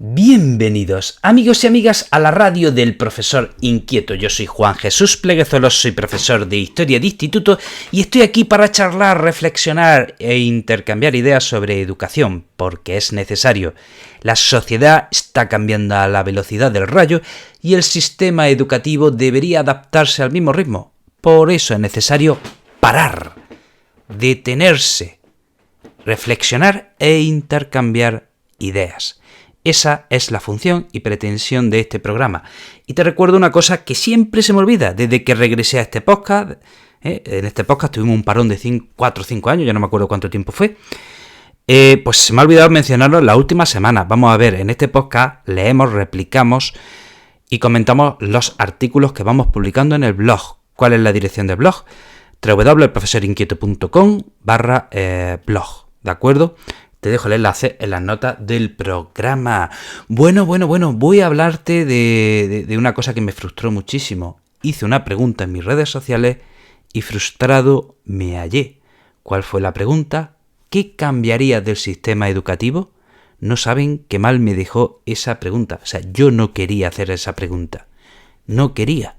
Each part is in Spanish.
Bienvenidos, amigos y amigas, a la radio del profesor inquieto. Yo soy Juan Jesús Pleguezuelos, soy profesor de Historia de Instituto y estoy aquí para charlar, reflexionar e intercambiar ideas sobre educación, porque es necesario. La sociedad está cambiando a la velocidad del rayo y el sistema educativo debería adaptarse al mismo ritmo. Por eso es necesario parar, detenerse, reflexionar e intercambiar ideas. Esa es la función y pretensión de este programa. Y te recuerdo una cosa que siempre se me olvida desde que regresé a este podcast. En este podcast tuvimos un parón de 4 o 5 años, ya no me acuerdo cuánto tiempo fue. Pues se me ha olvidado mencionarlo en la última semana. Vamos a ver, en este podcast leemos, replicamos y comentamos los artículos que vamos publicando en el blog. ¿Cuál es la dirección del blog? www.elprofesorinquieto.com/blog, ¿de acuerdo? Te dejo el enlace en las notas del programa. Bueno, voy a hablarte de una cosa que me frustró muchísimo. Hice una pregunta en mis redes sociales y frustrado me hallé. ¿Cuál fue la pregunta? ¿Qué cambiaría del sistema educativo? No saben qué mal me dejó esa pregunta. O sea, yo no quería hacer esa pregunta. No quería.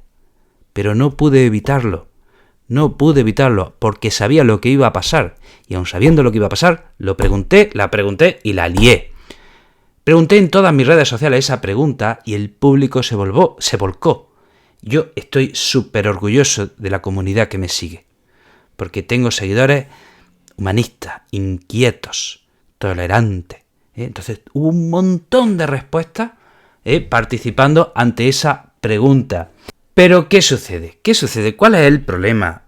Pero no pude evitarlo. No pude evitarlo porque sabía lo que iba a pasar. Y aun sabiendo lo que iba a pasar, la pregunté y la lié. Pregunté en todas mis redes sociales esa pregunta y el público se volcó. Yo estoy súper orgulloso de la comunidad que me sigue. Porque tengo seguidores humanistas, inquietos, tolerantes. Entonces hubo un montón de respuestas participando ante esa pregunta. Pero, ¿qué sucede? ¿Cuál es el problema?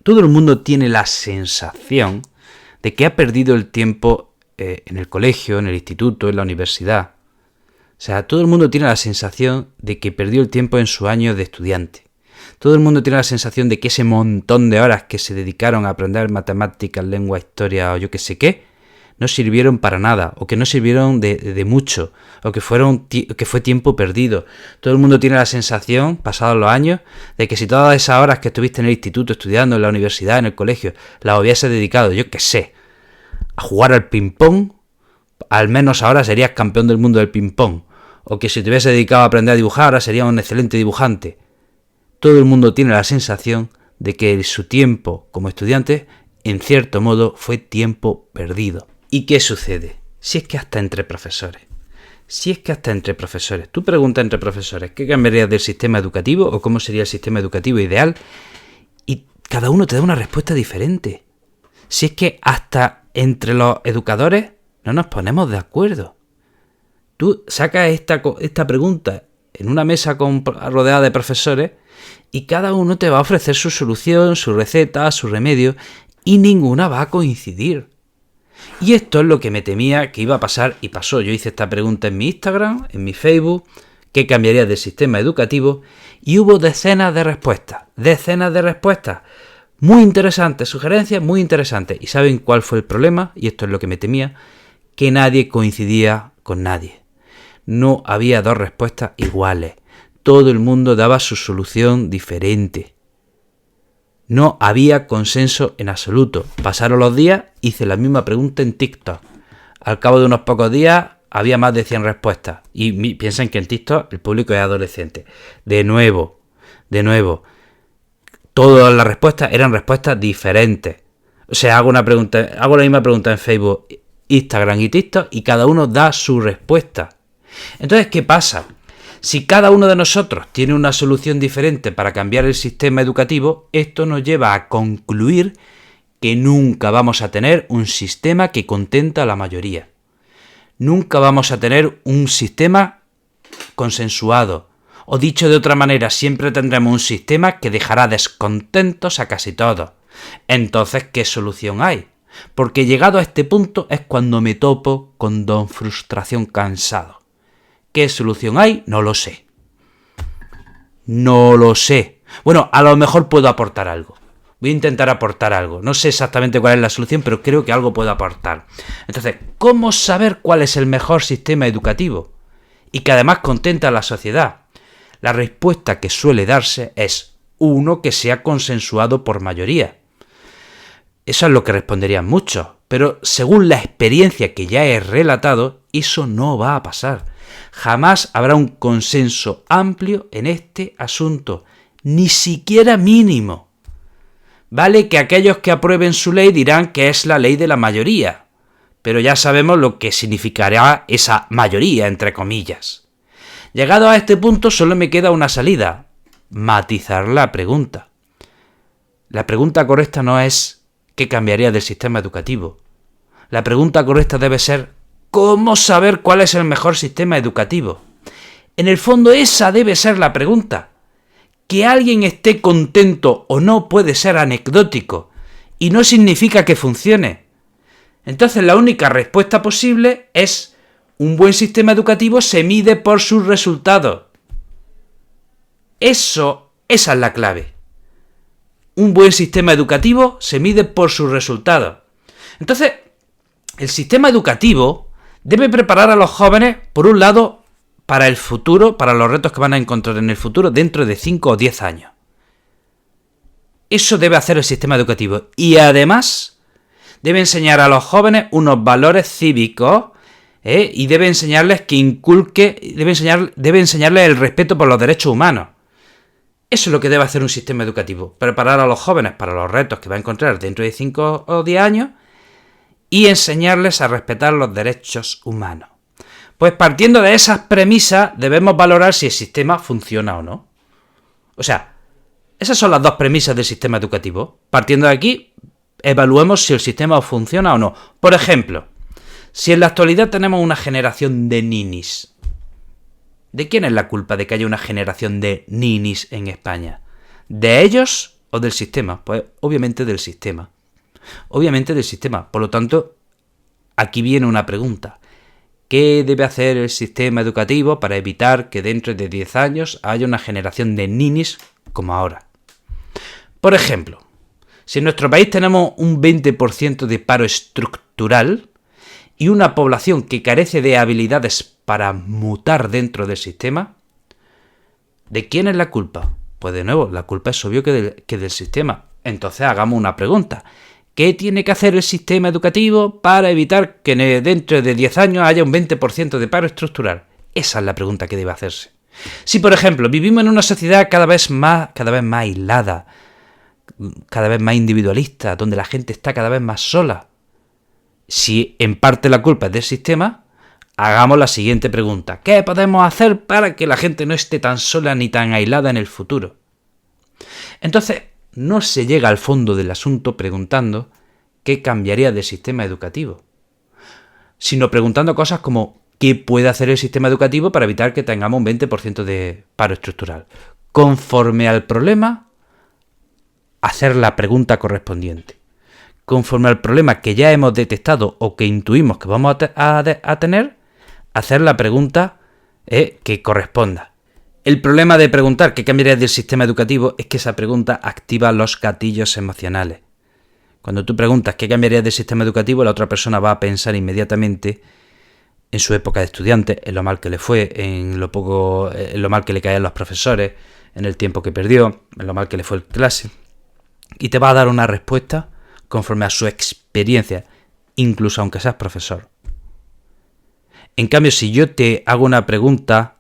Todo el mundo tiene la sensación de que ha perdido el tiempo en el colegio, en el instituto, en la universidad. O sea, todo el mundo tiene la sensación de que perdió el tiempo en su año de estudiante. Todo el mundo tiene la sensación de que ese montón de horas que se dedicaron a aprender matemáticas, lengua, historia o yo qué sé qué, no sirvieron para nada, o que no sirvieron de mucho, o que fue tiempo perdido. Todo el mundo tiene la sensación, pasados los años, de que si todas esas horas que estuviste en el instituto, estudiando, en la universidad, en el colegio, las hubieses dedicado, yo qué sé, a jugar al ping-pong, al menos ahora serías campeón del mundo del ping-pong. O que si te hubieses dedicado a aprender a dibujar, ahora serías un excelente dibujante. Todo el mundo tiene la sensación de que su tiempo como estudiante, en cierto modo, fue tiempo perdido. ¿Y qué sucede? Si es que hasta entre profesores. Tú preguntas entre profesores, ¿qué cambiarías del sistema educativo o cómo sería el sistema educativo ideal? Y cada uno te da una respuesta diferente. Si es que hasta entre los educadores no nos ponemos de acuerdo. Tú sacas esta pregunta en una mesa rodeada de profesores y cada uno te va a ofrecer su solución, su receta, su remedio y ninguna va a coincidir. Y esto es lo que me temía que iba a pasar y pasó. Yo hice esta pregunta en mi Instagram, en mi Facebook, ¿qué cambiaría del sistema educativo? Y hubo decenas de respuestas, muy interesantes, sugerencias muy interesantes. ¿Y saben cuál fue el problema? Y esto es lo que me temía, que nadie coincidía con nadie. No había dos respuestas iguales. Todo el mundo daba su solución diferente. No había consenso en absoluto. Pasaron los días, hice la misma pregunta en TikTok. Al cabo de unos pocos días había más de 100 respuestas. Y piensen que en TikTok el público es adolescente. De nuevo. Todas las respuestas eran respuestas diferentes. O sea, hago la misma pregunta en Facebook, Instagram y TikTok y cada uno da su respuesta. Entonces, ¿qué pasa? Si cada uno de nosotros tiene una solución diferente para cambiar el sistema educativo, esto nos lleva a concluir que nunca vamos a tener un sistema que contenta a la mayoría. Nunca vamos a tener un sistema consensuado. O dicho de otra manera, siempre tendremos un sistema que dejará descontentos a casi todos. Entonces, ¿qué solución hay? Porque llegado a este punto es cuando me topo con don frustración cansado. ¿Qué solución hay? No lo sé. Bueno, a lo mejor puedo aportar algo. Voy a intentar aportar algo. No sé exactamente cuál es la solución, pero creo que algo puedo aportar. Entonces, ¿cómo saber cuál es el mejor sistema educativo? Y que además contenta a la sociedad. La respuesta que suele darse es uno que sea consensuado por mayoría. Eso es lo que responderían muchos. Pero según la experiencia que ya he relatado, Eso no va a pasar. Jamás habrá un consenso amplio en este asunto, ni siquiera mínimo. Vale que aquellos que aprueben su ley dirán que es la ley de la mayoría, pero ya sabemos lo que significará esa mayoría, entre comillas. Llegado a este punto solo me queda una salida: matizar la pregunta. La pregunta correcta no es ¿qué cambiaría del sistema educativo? La pregunta correcta debe ser ¿cómo saber cuál es el mejor sistema educativo? En el fondo esa debe ser la pregunta. Que alguien esté contento o no puede ser anecdótico y no significa que funcione. Entonces la única respuesta posible es: un buen sistema educativo se mide por sus resultados. Esa es la clave. Un buen sistema educativo se mide por sus resultados. Entonces, el sistema educativo debe preparar a los jóvenes, por un lado, para el futuro, para los retos que van a encontrar en el futuro dentro de 5 o 10 años. Eso debe hacer el sistema educativo. Y además, debe enseñar a los jóvenes unos valores cívicos, y debe enseñarles debe enseñarles el respeto por los derechos humanos. Eso es lo que debe hacer un sistema educativo. Preparar a los jóvenes para los retos que va a encontrar dentro de 5 o 10 años y enseñarles a respetar los derechos humanos. Pues partiendo de esas premisas debemos valorar si el sistema funciona o no. O sea, esas son las dos premisas del sistema educativo. Partiendo de aquí, evaluemos si el sistema funciona o no. Por ejemplo, si en la actualidad tenemos una generación de ninis, ¿de quién es la culpa de que haya una generación de ninis en España? ¿De ellos o del sistema? Pues obviamente del sistema. Obviamente del sistema. Por lo tanto, aquí viene una pregunta. ¿Qué debe hacer el sistema educativo para evitar que dentro de 10 años haya una generación de ninis como ahora? Por ejemplo, si en nuestro país tenemos un 20% de paro estructural y una población que carece de habilidades para mutar dentro del sistema, ¿de quién es la culpa? Pues de nuevo, la culpa es obvio que del sistema. Entonces hagamos una pregunta. ¿Qué tiene que hacer el sistema educativo para evitar que dentro de 10 años haya un 20% de paro estructural? Esa es la pregunta que debe hacerse. Si, por ejemplo, vivimos en una sociedad cada vez más aislada, cada vez más individualista, donde la gente está cada vez más sola, si en parte la culpa es del sistema, hagamos la siguiente pregunta. ¿Qué podemos hacer para que la gente no esté tan sola ni tan aislada en el futuro? Entonces, no se llega al fondo del asunto preguntando qué cambiaría del sistema educativo, sino preguntando cosas como ¿qué puede hacer el sistema educativo para evitar que tengamos un 20% de paro estructural? Conforme al problema, hacer la pregunta correspondiente. Conforme al problema que ya hemos detectado o que intuimos que vamos a tener, hacer la pregunta que corresponda. El problema de preguntar qué cambiaría del sistema educativo es que esa pregunta activa los gatillos emocionales. Cuando tú preguntas qué cambiaría del sistema educativo, la otra persona va a pensar inmediatamente en su época de estudiante, en lo mal que le fue, en lo mal que le caían los profesores, en el tiempo que perdió, en lo mal que le fue en clase. Y te va a dar una respuesta conforme a su experiencia, incluso aunque seas profesor. En cambio, si yo te hago una pregunta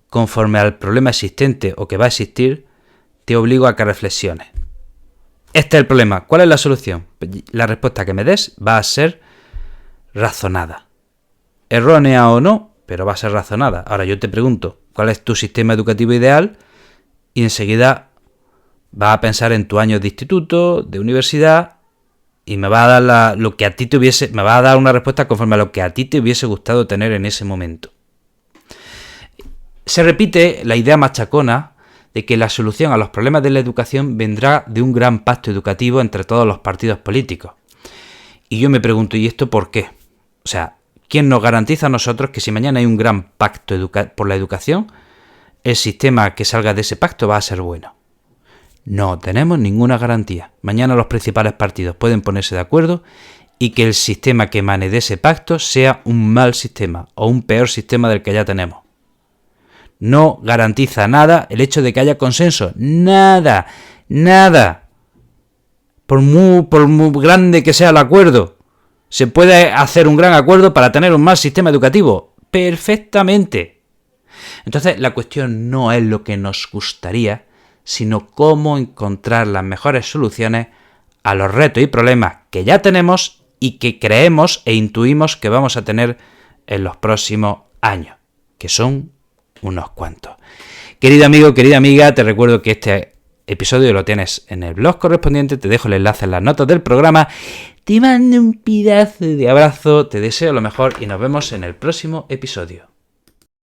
conforme al problema existente o que va a existir, te obligo a que reflexiones. Este es el problema. ¿Cuál es la solución? La respuesta que me des va a ser razonada. Errónea o no, pero va a ser razonada. Ahora yo te pregunto, ¿cuál es tu sistema educativo ideal? Y enseguida vas a pensar en tu año de instituto, de universidad, y me va a dar me va a dar una respuesta conforme a lo que a ti te hubiese gustado tener en ese momento. Se repite la idea machacona de que la solución a los problemas de la educación vendrá de un gran pacto educativo entre todos los partidos políticos. Y yo me pregunto, ¿y esto por qué? O sea, ¿quién nos garantiza a nosotros que si mañana hay un gran pacto por la educación, el sistema que salga de ese pacto va a ser bueno? No tenemos ninguna garantía. Mañana los principales partidos pueden ponerse de acuerdo y que el sistema que emane de ese pacto sea un mal sistema o un peor sistema del que ya tenemos. No garantiza nada el hecho de que haya consenso. Nada. Por muy grande que sea el acuerdo. ¿Se puede hacer un gran acuerdo para tener un mal sistema educativo? Perfectamente. Entonces, la cuestión no es lo que nos gustaría, sino cómo encontrar las mejores soluciones a los retos y problemas que ya tenemos y que creemos e intuimos que vamos a tener en los próximos años, que son unos cuantos. Querido amigo, querida amiga, te recuerdo que este episodio lo tienes en el blog correspondiente, te dejo el enlace en las notas del programa, te mando un pedazo de abrazo, te deseo lo mejor y nos vemos en el próximo episodio.